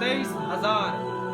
23,000۔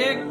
1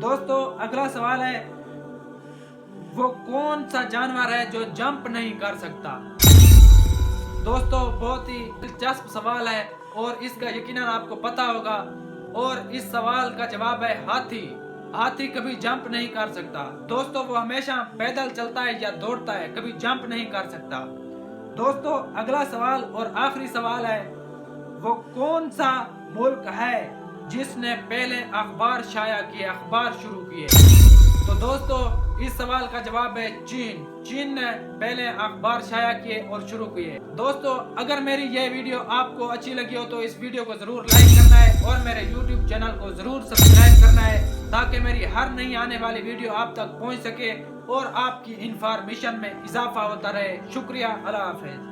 दोस्तों अगला सवाल है, वो कौन सा जानवर है जो जंप नहीं कर सकता। दोस्तों बहुत ही दिलचस्प सवाल है और इसका यकीनन आपको पता होगा, और इस सवाल का जवाब है हाथी। हाथी कभी जंप नहीं कर सकता। दोस्तों वो हमेशा पैदल चलता है या दौड़ता है, कभी जंप नहीं कर सकता। दोस्तों अगला सवाल और आखिरी सवाल है, वो कौन सा मुल्क है जिसने पहले अखबार शाया किए, अखबार शुरू किए। तो दोस्तों इस सवाल का जवाब है चीन। चीन ने पहले अखबार शाया किए और शुरू किए। दोस्तों अगर मेरी यह वीडियो आपको अच्छी लगी हो तो इस वीडियो को जरूर लाइक करना है और मेरे YouTube चैनल को जरूर सब्सक्राइब करना है, ताकि मेरी हर नई आने वाली वीडियो आप तक पहुंच सके और आपकी इंफॉर्मेशन में इजाफा होता रहे। शुक्रिया, अल्लाह हाफिज।